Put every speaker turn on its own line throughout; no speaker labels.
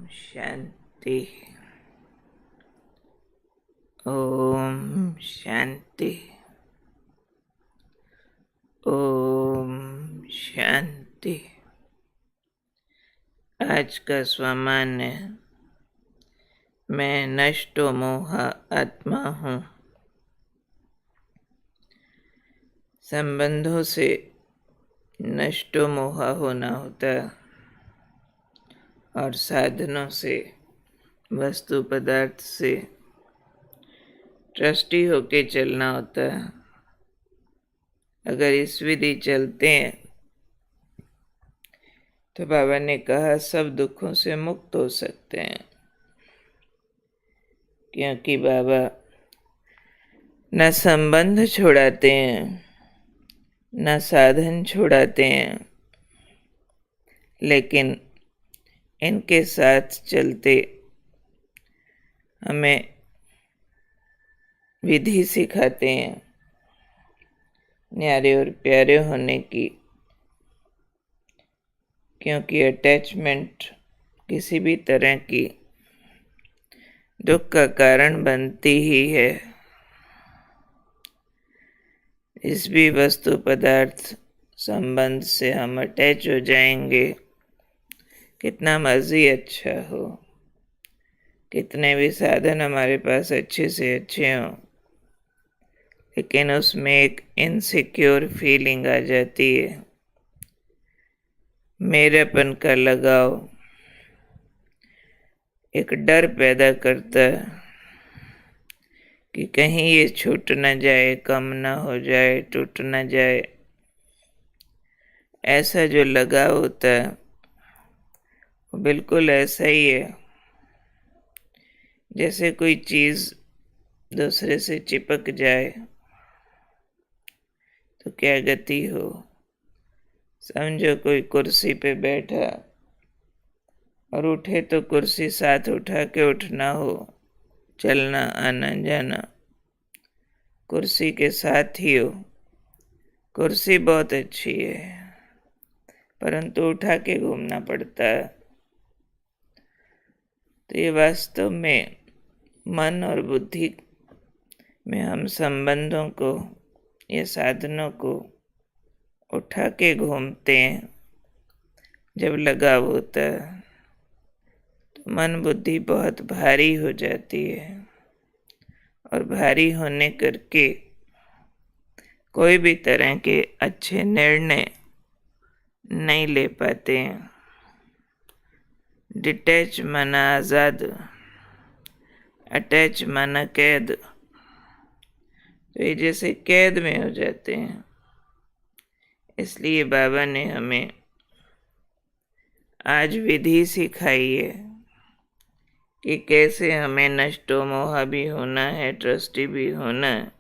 शांति। ओम शांति। ओम शांति। आज का स्वमान्य, मैं नष्टो मोह आत्मा हूँ। संबंधों से नष्टो मोह होना होता और साधनों से, वस्तु पदार्थ से ट्रस्टी होके चलना होता है। अगर इस विधि चलते हैं तो बाबा ने कहा सब दुखों से मुक्त हो सकते हैं, क्योंकि बाबा न संबंध छुड़ाते हैं न साधन छुड़ाते हैं, लेकिन इनके साथ चलते हमें विधि सिखाते हैं न्यारे और प्यारे होने की, क्योंकि अटैचमेंट किसी भी तरह की दुख का कारण बनती ही है। इस भी वस्तु पदार्थ संबंध से हम अटैच हो जाएंगे, कितना मर्जी अच्छा हो, कितने भी साधन हमारे पास अच्छे से अच्छे हों, लेकिन उसमें एक इनसिक्योर फीलिंग आ जाती है, मेरेपन का लगाव एक डर पैदा करता है कि कहीं ये छूट न जाए, कम न हो जाए, टूट न जाए। ऐसा जो लगाव होता है वो बिल्कुल ऐसा ही है जैसे कोई चीज़ दूसरे से चिपक जाए तो क्या गति हो। समझो कोई कुर्सी पे बैठा और उठे तो कुर्सी साथ उठा के उठना हो, चलना आना जाना कुर्सी के साथ ही हो। कुर्सी बहुत अच्छी है, परंतु उठा के घूमना पड़ता है। तो ये वास्तव में मन और बुद्धि में हम संबंधों को या साधनों को उठा के घूमते हैं। जब लगाव होता है तो मन बुद्धि बहुत भारी हो जाती है, और भारी होने करके कोई भी तरह के अच्छे निर्णय नहीं ले पाते हैं। डिटैच माना आज़ाद, अटैच माना कैद। तो ये जैसे कैद में हो जाते हैं। इसलिए बाबा ने हमें आज विधि सिखाई है कि कैसे हमें नष्टो मोह भी होना है, ट्रस्टी भी होना है।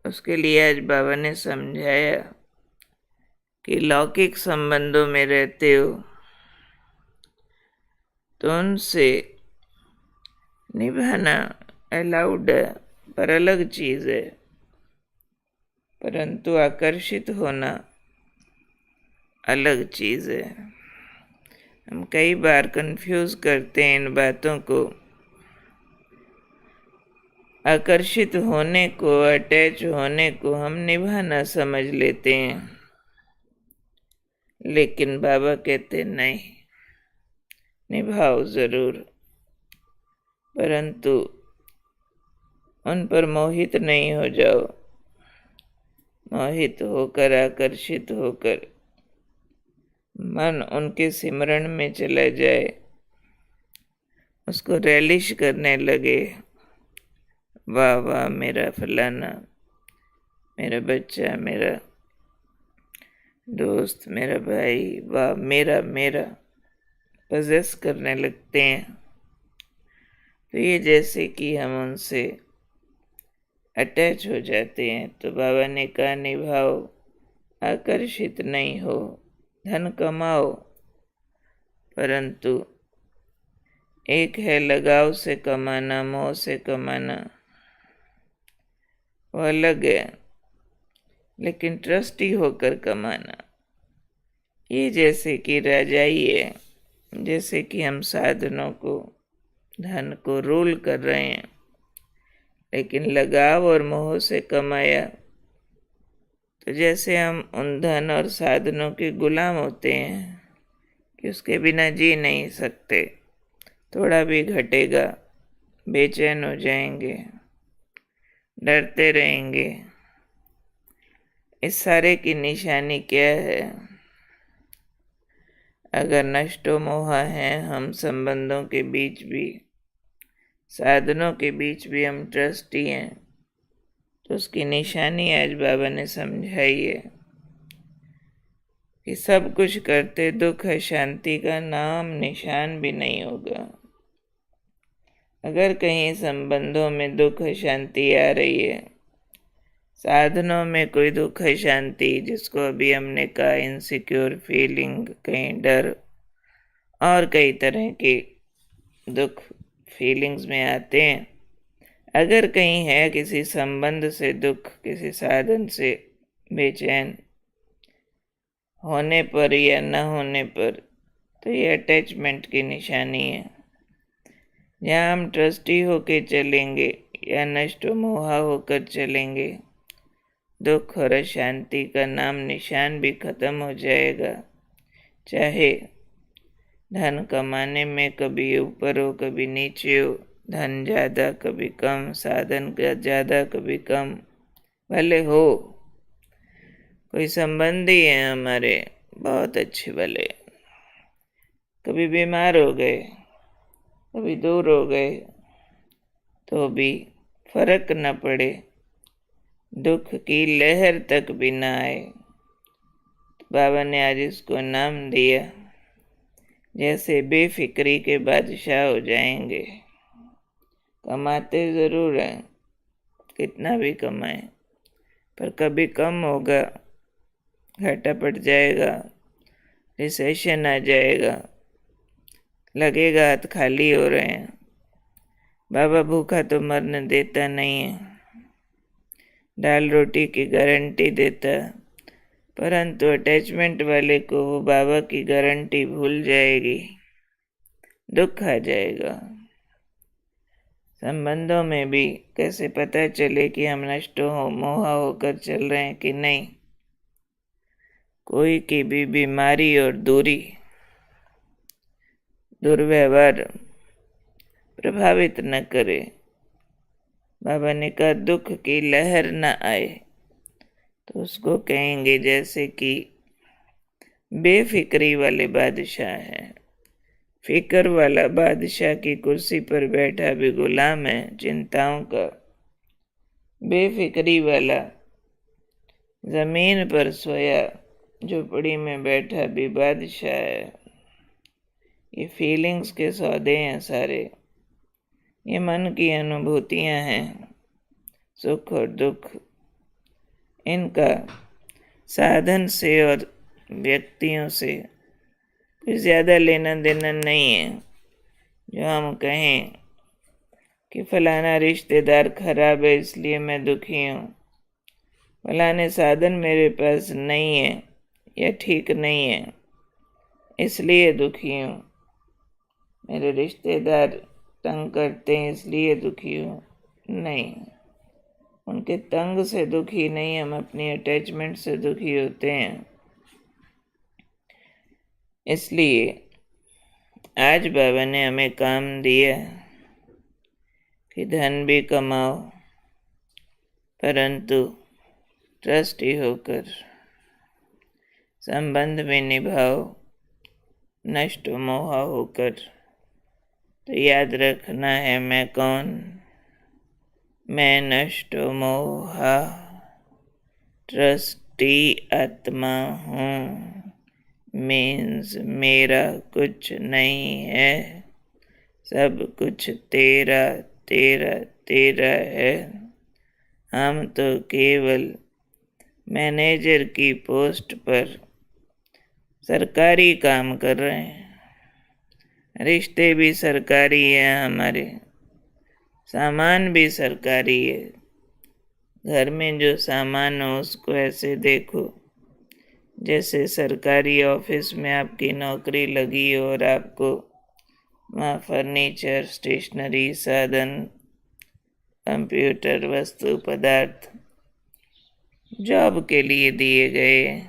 उसके लिए आज बाबा ने समझाया कि लौकिक संबंधों में रहते हो तो उनसे निभाना अलाउड है, पर अलग चीज़ है। परंतु आकर्षित होना अलग चीज़ है। हम कई बार कंफ्यूज करते हैं इन बातों को। आकर्षित होने को, अटैच होने को हम निभाना समझ लेते हैं, लेकिन बाबा कहते नहीं, निभाओ जरूर, परंतु उन पर मोहित नहीं हो जाओ। मोहित होकर, आकर्षित होकर मन उनके सिमरण में चला जाए, उसको रैलिश करने लगे, वाह वाह मेरा फलाना, मेरा बच्चा, मेरा दोस्त, मेरा भाई, वाह मेरा मेरा, पजेस करने लगते हैं। तो ये जैसे कि हम उनसे अटैच हो जाते हैं। तो बाबा ने कहा निभाओ, आकर्षित नहीं हो, धन कमाओ, परंतु एक है लगाव से कमाना, मोह से कमाना, वो अलग है। लेकिन ट्रस्टी होकर कमाना, ये जैसे कि राजाई है, जैसे कि हम साधनों को, धन को रूल कर रहे हैं, लेकिन लगाव और मोह से कमाया तो जैसे हम उन धन और साधनों के गुलाम होते हैं कि उसके बिना जी नहीं सकते। थोड़ा भी घटेगा बेचैन हो जाएंगे, डरते रहेंगे। इस सारे की निशानी क्या है? अगर नष्टो मोह है, हम संबंधों के बीच भी, साधनों के बीच भी हम ट्रस्टी हैं, तो उसकी निशानी आज बाबा ने समझाई है कि सब कुछ करते दुख शांति का नाम निशान भी नहीं होगा। अगर कहीं संबंधों में दुख शांति आ रही है, साधनों में कोई दुख शांति, जिसको अभी हमने कहा इनसिक्योर फीलिंग, कहीं डर और कई तरह के दुख फीलिंग्स में आते हैं, अगर कहीं है किसी संबंध से दुख, किसी साधन से बेचैन होने पर या न होने पर, तो ये अटैचमेंट की निशानी है। यहाँ हम ट्रस्टी होके चलेंगे या नष्ट मोहा होकर चलेंगे, दुख और अशांति का नाम निशान भी खत्म हो जाएगा। चाहे धन कमाने में कभी ऊपर हो कभी नीचे हो, धन ज़्यादा कभी कम, साधन का ज़्यादा कभी कम, भले हो कोई संबंधी है हमारे बहुत अच्छे भले, कभी बीमार हो गए, कभी दूर हो गए, तो भी फर्क न पड़े, दुख की लहर तक भी न आए। तो बाबा ने आज इसको नाम दिया, जैसे बेफिक्री के बादशाह हो जाएंगे। कमाते ज़रूर हैं, कितना भी कमाएं, पर कभी कम होगा, घाटा पड़ जाएगा, रिसेशन आ जाएगा, लगेगा हाथ खाली हो रहे हैं। बाबा भूखा तो मरने देता नहीं है, दाल रोटी की गारंटी देता, परंतु अटैचमेंट वाले को वो बाबा की गारंटी भूल जाएगी, दुख आ जाएगा। संबंधों में भी कैसे पता चले कि हम नष्ट हो मोहा होकर चल रहे हैं कि नहीं? कोई की भी बीमारी और दूरी, दुर्व्यवहार प्रभावित न करे। बाबा ने कहा दुख की लहर न आए, तो उसको कहेंगे जैसे कि बेफिक्री वाले बादशाह है। फिक्र वाला बादशाह की कुर्सी पर बैठा भी गुलाम है चिंताओं का, बेफिक्री वाला जमीन पर सोया झोपड़ी में बैठा भी बादशाह है। ये फीलिंग्स के सौदे हैं सारे, ये मन की अनुभूतियां हैं, सुख और दुख, इनका साधन से और व्यक्तियों से कोई ज़्यादा लेना देना नहीं है। जो हम कहें कि फलाना रिश्तेदार खराब है इसलिए मैं दुखी हूँ, फलाने साधन मेरे पास नहीं है या ठीक नहीं है इसलिए दुखी हूँ, मेरे रिश्तेदार तंग करते हैं इसलिए दुखी हूँ, नहीं, उनके तंग से दुखी नहीं, हम अपनी अटैचमेंट से दुखी होते हैं। इसलिए आज बाबा ने हमें काम दिया कि धन भी कमाओ, परंतु ट्रस्टी होकर संबंध भी निभाओ, नष्ट मोह होकर। तो याद रखना है, मैं कौन? मैं नष्ट मोहा ट्रस्टी आत्मा हूँ, मीन्स मेरा कुछ नहीं है, सब कुछ तेरा तेरा तेरा है। हम तो केवल मैनेजर की पोस्ट पर सरकारी काम कर रहे हैं, रिश्ते भी सरकारी हैं हमारे, सामान भी सरकारी है। घर में जो सामान हो उसको ऐसे देखो जैसे सरकारी ऑफिस में आपकी नौकरी लगी और आपको वहाँ फर्नीचर, स्टेशनरी, साधन, कंप्यूटर, वस्तु, पदार्थ जॉब के लिए दिए गए,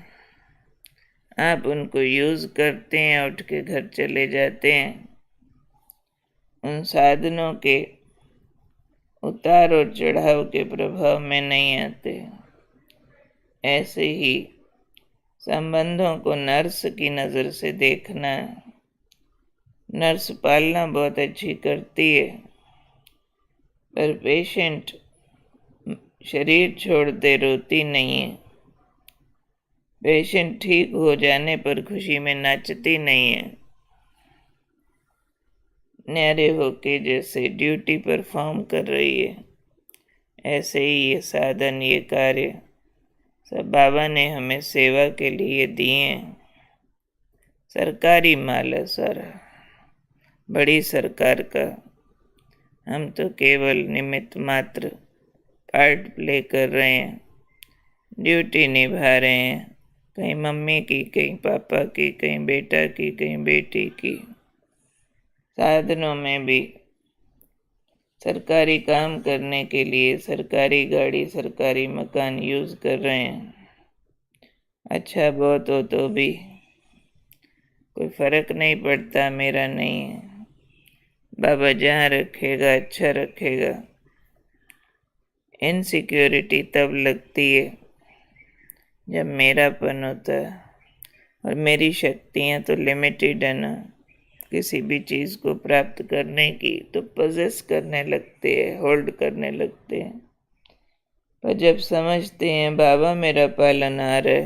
आप उनको यूज़ करते हैं, उठ के घर चले जाते हैं, उन साधनों के उतार और चढ़ाव के प्रभाव में नहीं आते। ऐसे ही संबंधों को नर्स की नज़र से देखना। नर्स पालना बहुत अच्छी करती है, पर पेशेंट शरीर छोड़ते रोती नहीं है। पेशेंट ठीक हो जाने पर खुशी में नाचती नहीं है। न्यारे होके जैसे ड्यूटी परफॉर्म कर रही है, ऐसे ही ये साधन, ये कार्य सब बाबा ने हमें सेवा के लिए दिए हैं। सरकारी माल है सारा, बड़ी सरकार का। हम तो केवल निमित्त मात्र पार्ट प्ले कर रहे हैं, ड्यूटी निभा रहे हैं, कहीं मम्मी की, कहीं पापा की, कहीं बेटा की, कहीं बेटी की। साधनों में भी सरकारी काम करने के लिए सरकारी गाड़ी, सरकारी मकान यूज़ कर रहे हैं। अच्छा बहुत हो तो भी कोई फर्क नहीं पड़ता, मेरा नहीं है। बाबा जहाँ रखेगा अच्छा रखेगा। इनसिक्योरिटी तब लगती है जब मेरापन होता है, और मेरी शक्तियाँ तो लिमिटेड है ना, किसी भी चीज़ को प्राप्त करने की तो पजेस करने लगते हैं, होल्ड करने लगते हैं। पर जब समझते हैं बाबा मेरा पालनहार है,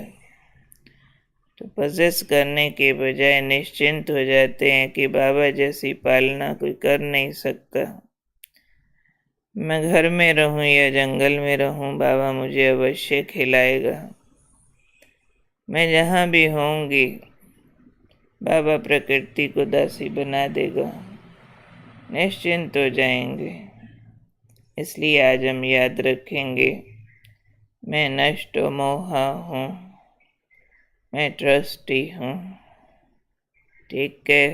तो पजेस करने के बजाय निश्चिंत हो जाते हैं कि बाबा जैसी पालना कोई कर नहीं सकता। मैं घर में रहूं या जंगल में रहूं, बाबा मुझे अवश्य खिलाएगा। मैं जहाँ भी होंगी, बाबा प्रकृति को दासी बना देगा। निश्चिंत हो जाएंगे। इसलिए आज हम याद रखेंगे, मैं नष्ट मोहा हूँ, मैं ट्रस्टी हूँ। ठीक है,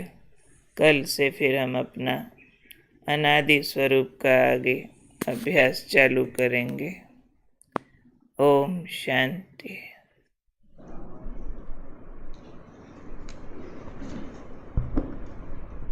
कल से फिर हम अपना अनादि स्वरूप का आगे अभ्यास चालू करेंगे। ओम शांति।